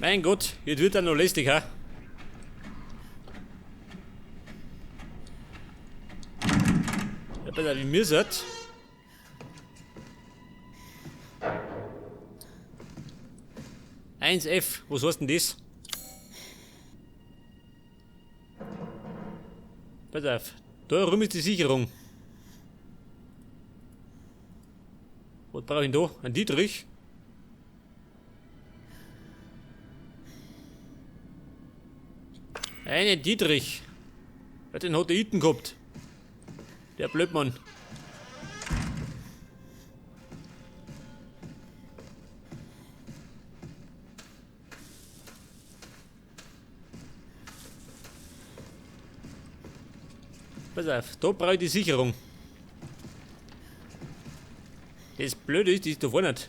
Mein Gott, jetzt wird er noch lästig, ha? Ja, bitte, wie mir seid. F, was heißt denn das? Pass auf, da rum ist die Sicherung. Was brauche ich denn da? Ein Dietrich? Einen Dietrich. Ja, den hat der Iten gehabt. Der Blödmann. Pass auf, da brauche ich die Sicherung. Das Blöde ist, die ist da vorne nicht.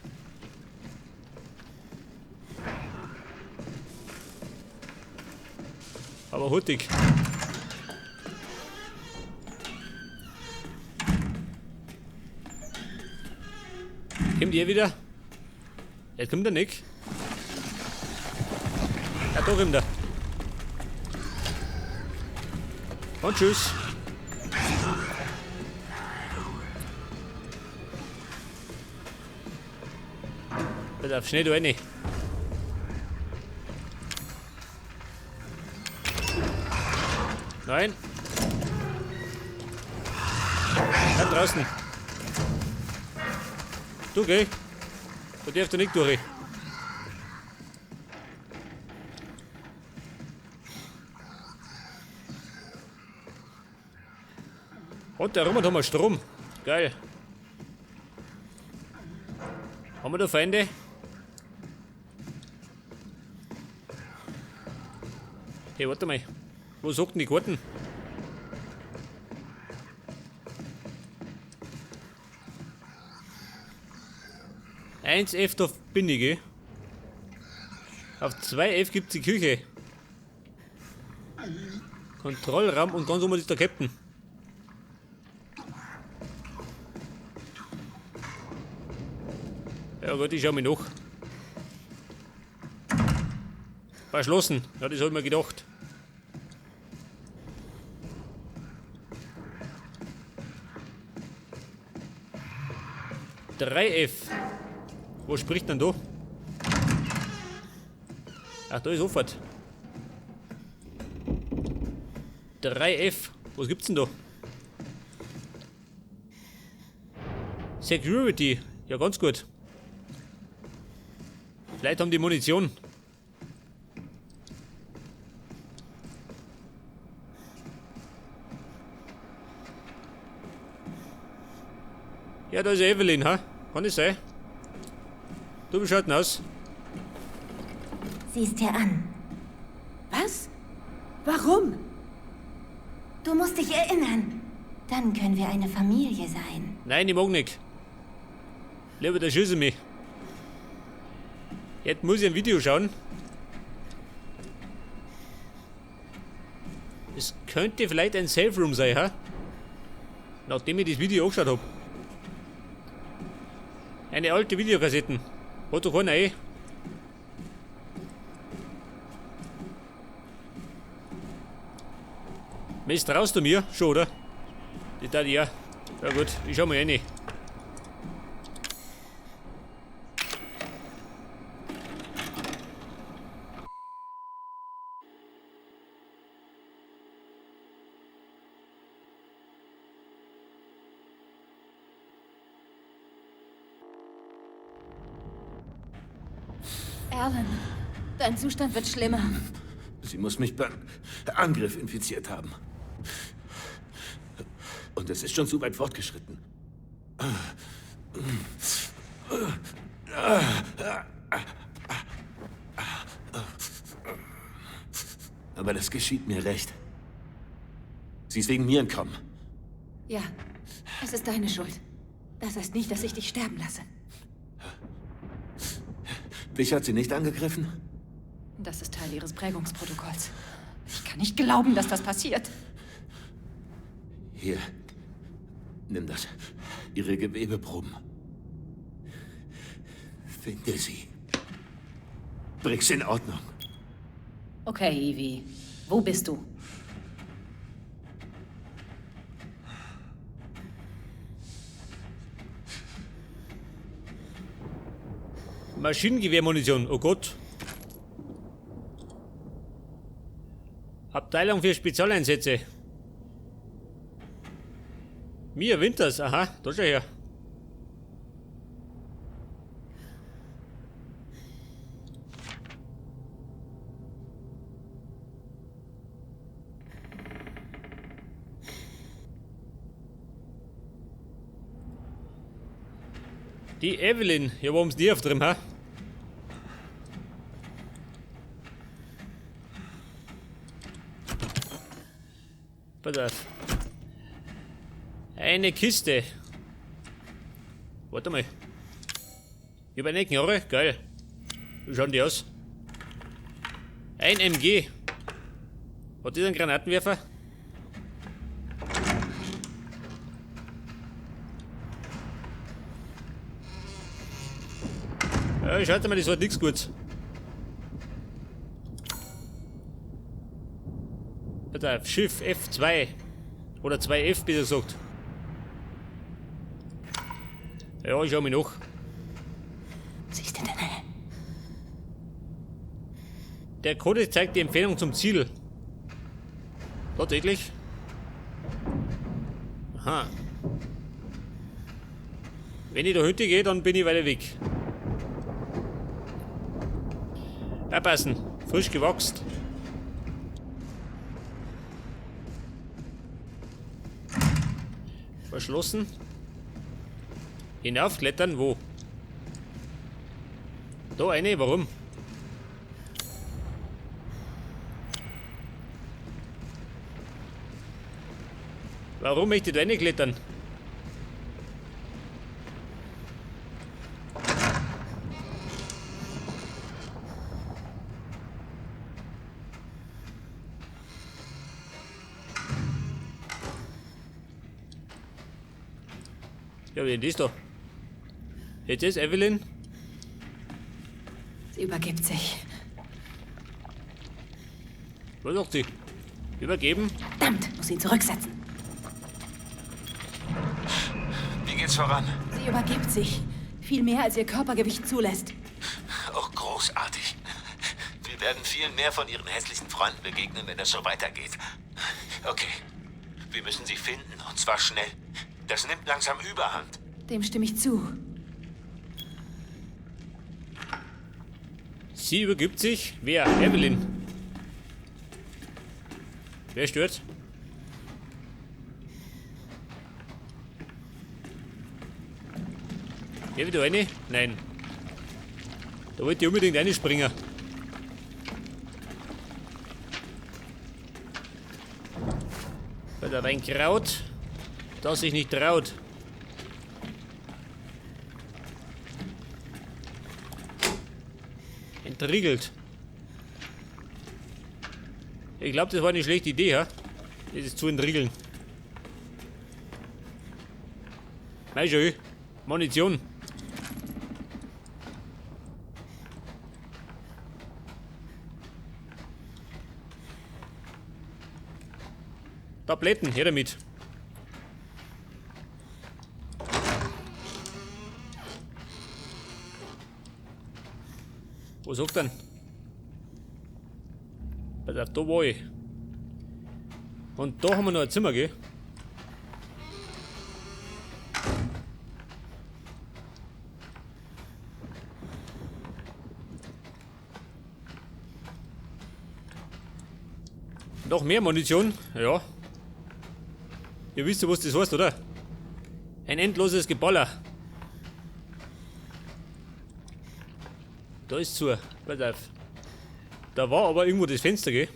Aber hurtig. Kommt ihr wieder? Jetzt kommt der nicht. Ja, da kommt er. Und tschüss. Pass auf, schnell da rein. Nein. Da draußen. Du geh. Da darfst du nicht durch. Und da rum und haben wir Strom. Geil. Haben wir da Feinde? Hey, warte mal. Wo sagt denn die Karten? Eins F, da bin ich, gell? Auf 2F gibt's die Küche. Kontrollraum und ganz oben ist der Captain. Ja gut, ich schau mich noch. Verschlossen. Ja, das hab ich mir gedacht. F. Wo spricht denn da? Ach, da ist offen. 3F. Was gibt's denn da? Security. Ja, ganz gut. Vielleicht haben die Munition. Ja, da ist Evelyn, ha? Kann das sein? Du, wie schaut denn aus? Siehst dir an. Was? Warum? Du musst dich erinnern. Dann können wir eine Familie sein. Nein, ich mag nicht. Lieber der schieße mich. Jetzt muss ich ein Video schauen. Es könnte vielleicht ein Safe Room sein, ha? Nachdem ich das Video angeschaut habe. Eine alte Videokassetten. Hat doch keiner eh. Misstraust du mir? Schon, oder? Die da ja. Ja gut, ich schau mal rein. Alan, dein Zustand wird schlimmer. Sie muss mich beim Angriff infiziert haben. Und es ist schon zu weit fortgeschritten. Aber das geschieht mir recht. Sie ist wegen mir entkommen. Ja, es ist deine Schuld. Das heißt nicht, dass ich dich sterben lasse. Dich hat sie nicht angegriffen? Das ist Teil ihres Prägungsprotokolls. Ich kann nicht glauben, dass das passiert. Hier, nimm das. Ihre Gewebeproben. Finde sie. Bring's in Ordnung. Okay, Evie. Wo bist du? Maschinengewehrmunition, oh Gott. Abteilung für Spezialeinsätze. Mia Winters, aha, da schau her. Die Evelyn, ja, wo haben's die auf drin, ha? Pass auf. Eine Kiste. Warte mal. Über eine Knarre, geil. Wie schauen die aus? Ein MG. Hat die einen Granatenwerfer? Ja, schaut mal, das war nix Gutes. Bitte, Schiff F2. Oder 2F, besser gesagt. Ja, ich schau mich noch. Siehst du denn? Der Code zeigt die Empfehlung zum Ziel. Tatsächlich? Aha. Wenn ich da Hütte gehe, dann bin ich weiter weg. Abpassen, frisch gewachst. Verschlossen. Hinaufklettern, wo? Da eine, warum? Warum möchte ich da eine klettern? Ja, wie ist das da? Jetzt ist Evelyn. Sie übergibt sich. Was sagt sie? Übergeben? Verdammt, muss ihn zurücksetzen. Wie geht's voran? Sie übergibt sich. Viel mehr, als ihr Körpergewicht zulässt. Oh, großartig. Wir werden viel mehr von ihren hässlichen Freunden begegnen, wenn es so weitergeht. Okay. Wir müssen sie finden, und zwar schnell. Das nimmt langsam Überhand. Dem stimme ich zu. Sie übergibt sich. Wer? Evelyn. Wer stört? Geh wieder rein? Nein. Da wollte ich unbedingt reinspringen. Weil da ein Kraut, das sich nicht traut. Entriegelt. Ich glaube, das war eine schlechte Idee, ja? Das ist zu entriegeln. Mei schön. Munition. Tabletten, her damit. Was sagt denn? Pass auf, da war ich. Und da haben wir noch ein Zimmer, gell? Noch mehr Munition? Ja. Ihr wisst ja, was das heißt, oder? Ein endloses Geballer. Da ist zu. Pass auf. Da war aber irgendwo das Fenster, gell?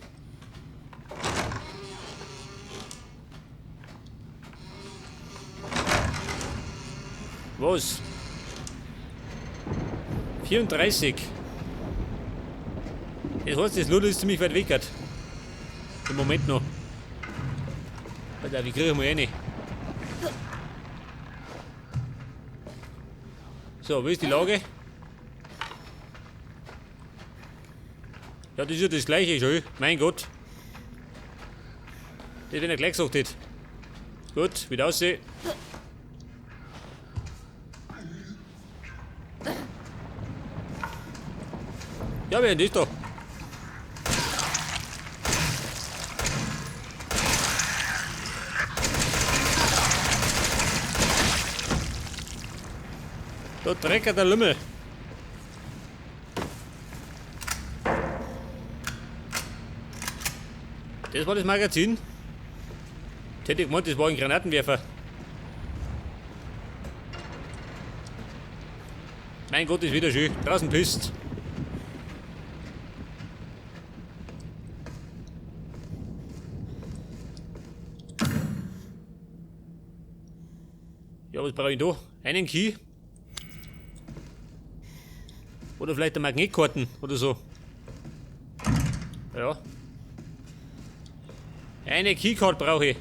Was? 34. Das heißt, das Ludel ist ziemlich weit weg. Im Moment noch. Alter, wie kriege ich mal rein? So, wie ist die Lage? Ja, das ist ja das gleiche schon. Mein Gott. Das, wenn er gleich gesagt hätte. Gut, wieder aussehen. Ja, wer ist das da? Da Drecker der Lümmel. Das war das Magazin. Ich hätte gemeint, das war ein Granatenwerfer. Mein Gott, ist wieder schön. Draußen pisst. Ja, was brauche ich da? Einen Key? Oder vielleicht eine Magnetkarten oder so. Ja. Eine Keycard brauche ich.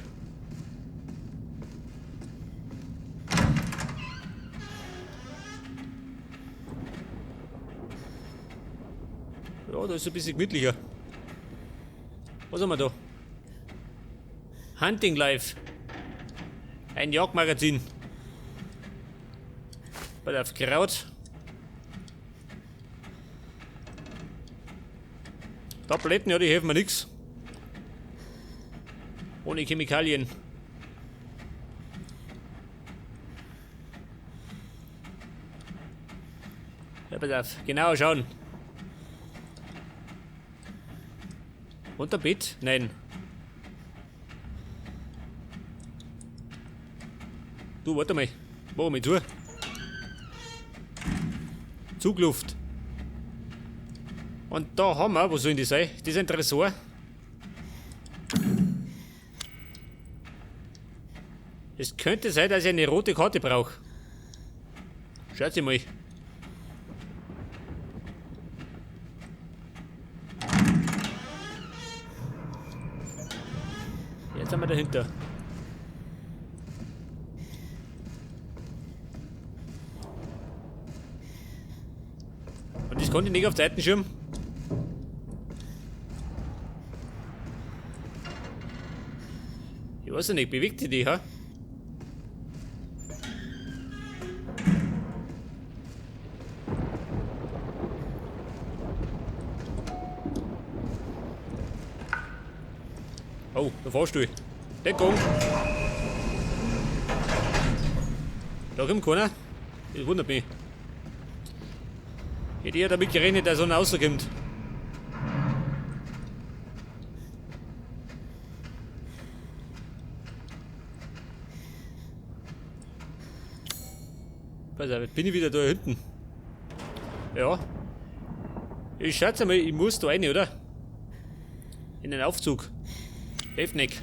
Ja, da ist es ein bisschen gemütlicher. Was haben wir da? Hunting Life. Ein Jagdmagazin. Bei der Kraut. Tabletten, ja, die helfen mir nix. Ohne Chemikalien. Ja, pass auf, genau schauen. Unter Bett? Nein. Du, warte mal. Mach mich zu. Zugluft. Und da haben wir, wo soll das sein? Das ist ein Tresor. Es könnte sein, dass ich eine rote Karte brauche. Schaut sie mal. Jetzt sind wir dahinter. Und das konnte ich nicht auf Seitenschirm. Ich weiß ja nicht, bewegt die, ha? Oh, der Fahrstuhl. Deckung! Da kommt keiner. Das wundert mich. Hätte ich ja damit gerechnet, dass einer rauskommt. Pass auf, jetzt bin ich wieder da hinten. Ja. Ich schätze mal, ich muss da rein, oder? In den Aufzug. Hilft nicht.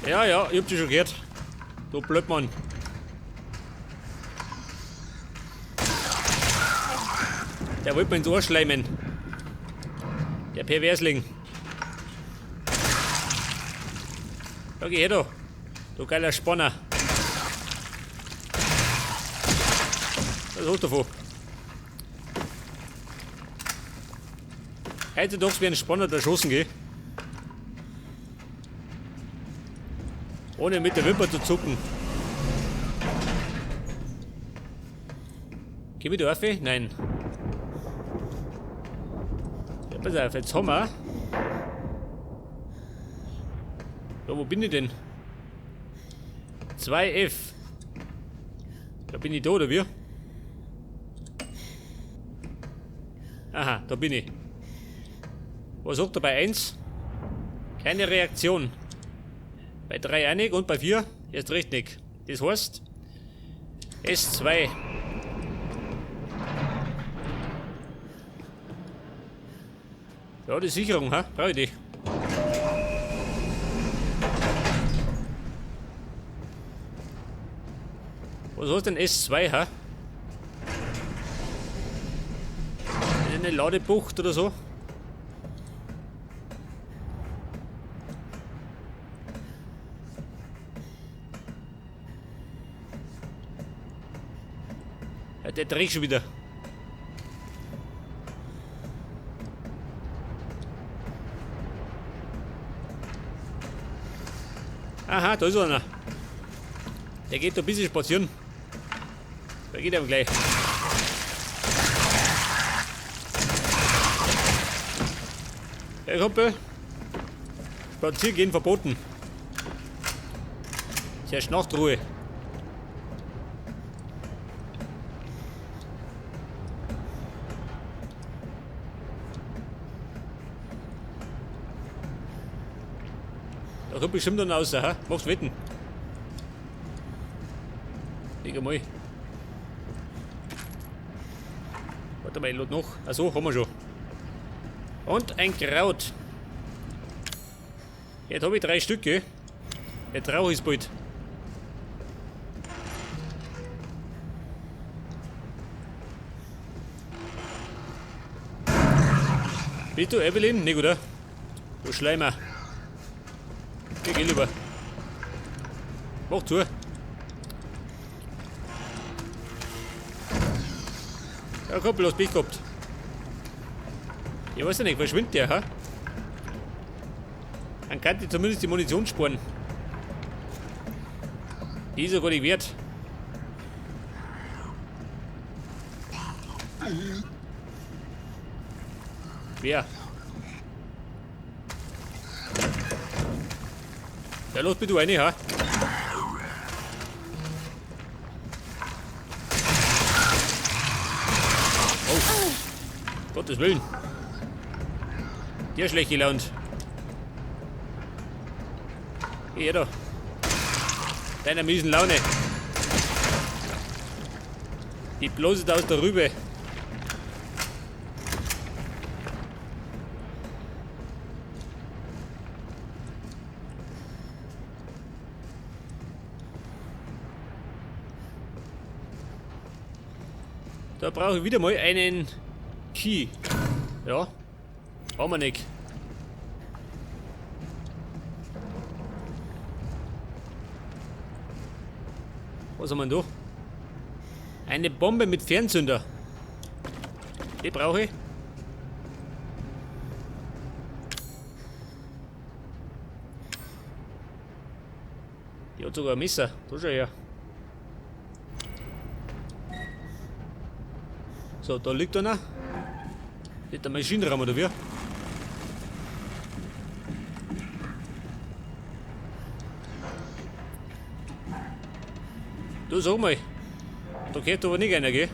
Ja, ja, ich hab dich schon gehört. Du Blödmann. Der wollte mir ins Ohr schleimen. Der Perversling. Da geh her, du. Du geiler Spanner. Was hast du davon? Heutzutage wie ein Spanner erschossen, gell? Ohne mit der Wimper zu zucken. Geh wieder auf? Nein. Ja, pass auf, jetzt haben wir. Ja, wo bin ich denn? 2F. Da bin ich da, oder wie? Aha, da bin ich. Was sagt er bei 1? Keine Reaktion. Bei 3 einig und bei 4 erst recht nicht. Das heißt S2. Ja, die Sicherung, ha? Brauche ich die. Was heißt denn S2, ha? Eine Ladebucht oder so? Der dreht schon wieder. Aha, da ist einer. Der geht da ein bisschen spazieren. Da geht er aber gleich. Hey Kumpel. Spazieren gehen verboten. Ist ja Nachtruhe. Da kommt bestimmt dann raus, ha? Machst Wetten. Leg mal. Warte mal, ich lade noch. Achso, haben wir schon. Und ein Kraut. Jetzt habe ich 3 Stücke. Jetzt rauche ich es bald. Bist du Evelyn? Nicht, oder? Du Schleimer. Geh lieber. Mach zu. Ja, Kumpel, hast Pech gehabt. Ich weiß ja nicht, verschwindet der, ha? Dann kann ich zumindest die Munition sparen. Die ist ja gar nicht wert. Wer? Ja, los bitte eine, ha? Oh. Gottes Willen. Der ist schlecht gelaunt. Hier da. Deiner miesen Laune. Die bloßet aus der Rübe. Da brauche ich wieder mal einen Key. Ja, haben wir nicht. Was haben wir denn da? Eine Bombe mit Fernzünder. Die brauche ich. Die hat sogar ein Messer. Da schau her. So, da liegt einer. Nicht der Maschinenraum oder wie? Du sag mal, da geht aber nicht einer, gell?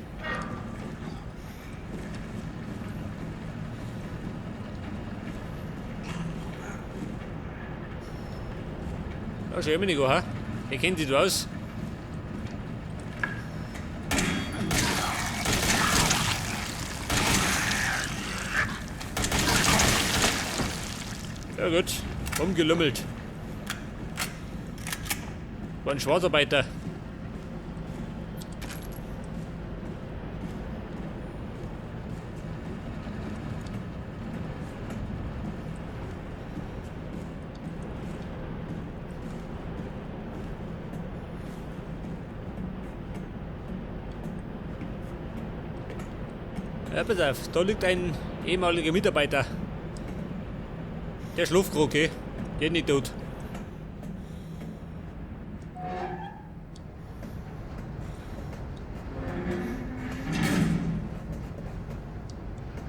Ja, schau mich nicht an, ha? Der kennt dich aus. Ja gut, umgelümmelt. War ein Schwarzarbeiter. Ja, pass auf, da liegt ein ehemaliger Mitarbeiter. Der schläft gerade, okay? Geht nicht tot.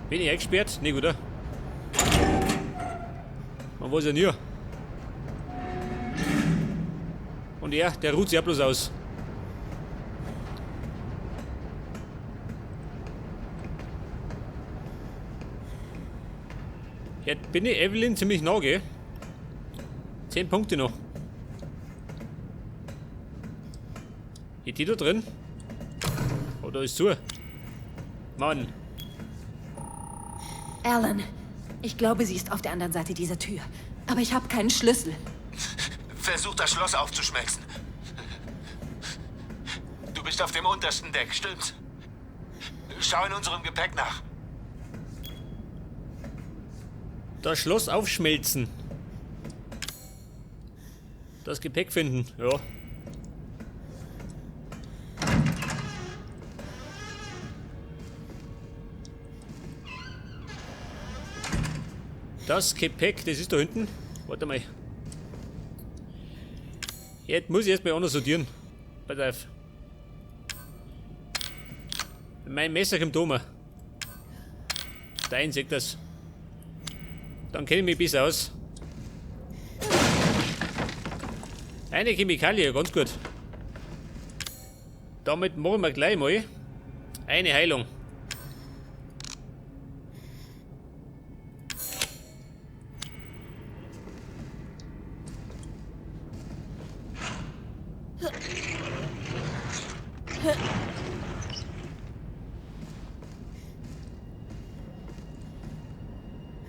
Bin ich eingesperrt? Nicht, oder? Man weiß ja nie. Und er, der ruht sich auch bloß aus. Jetzt bin ich Evelyn ziemlich nah, gell? 10 Punkte noch. Ist die da drin? Oh, da ist zu. Mann. Alan, ich glaube, sie ist auf der anderen Seite dieser Tür. Aber ich habe keinen Schlüssel. Versuch das Schloss aufzuschmelzen. Du bist auf dem untersten Deck, stimmt's? Schau in unserem Gepäck nach. Das Schloss aufschmelzen. Das Gepäck finden, ja. Das Gepäck, das ist da hinten. Warte mal. Jetzt muss ich erstmal anders sortieren. Pass auf. Mein Messer kommt da mal. Dein sagt das. Dann kenne ich mich besser aus. Eine Chemikalie, ganz gut. Damit machen wir gleich mal eine Heilung.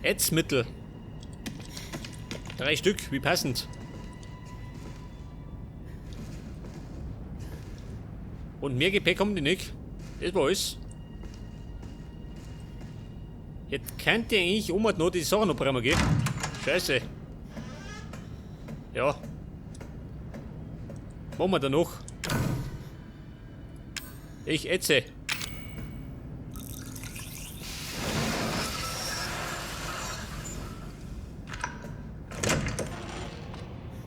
Ätzmittel. 3 Stück, wie passend. Und mehr Gepäck haben die nicht. Das war alles. Jetzt könnte eigentlich Oma noch die Sachen noch gehen. Scheiße. Ja. Machen wir da noch. Ich ätze.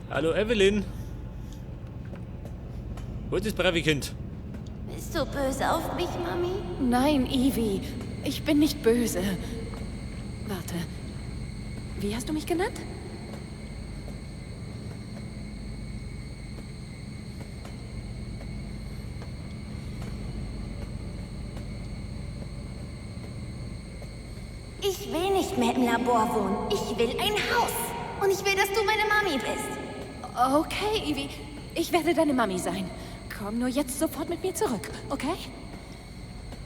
Hallo Evelyn. Wo ist das brave Kind? Bist du böse auf mich, Mami? Nein, Evie. Ich bin nicht böse. Warte. Wie hast du mich genannt? Ich will nicht mehr im Labor wohnen. Ich will ein Haus. Und ich will, dass du meine Mami bist. Okay, Evie. Ich werde deine Mami sein. Komm nur jetzt sofort mit mir zurück, okay?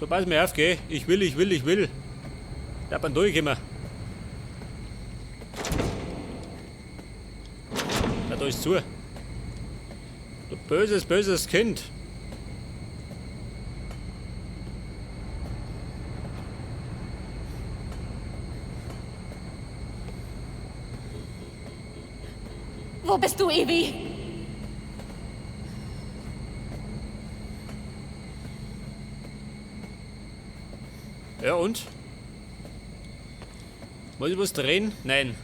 Du pass mir auf, geh. Ich will. Da bin durchgekommen. Na, da ist zu. Du böses Kind. Wo bist du, Evie? Ja und? Muss ich was drehen? Nein.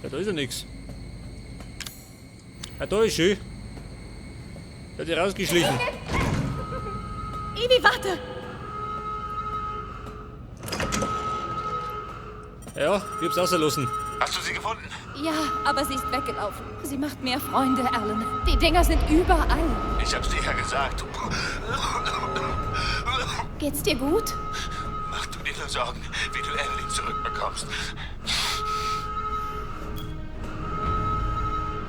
Ja, da ist ja nichts. Ja, da ist schön. Der hat sich rausgeschlichen. Evie, warte! Ja, ich hab's rausgelassen. Hast du sie gefunden? Ja, aber sie ist weggelaufen. Sie macht mehr Freunde, Alan. Die Dinger sind überall. Ich hab's dir ja gesagt. Geht's dir gut? Mach du dir nur Sorgen, wie du Evelyn zurückbekommst.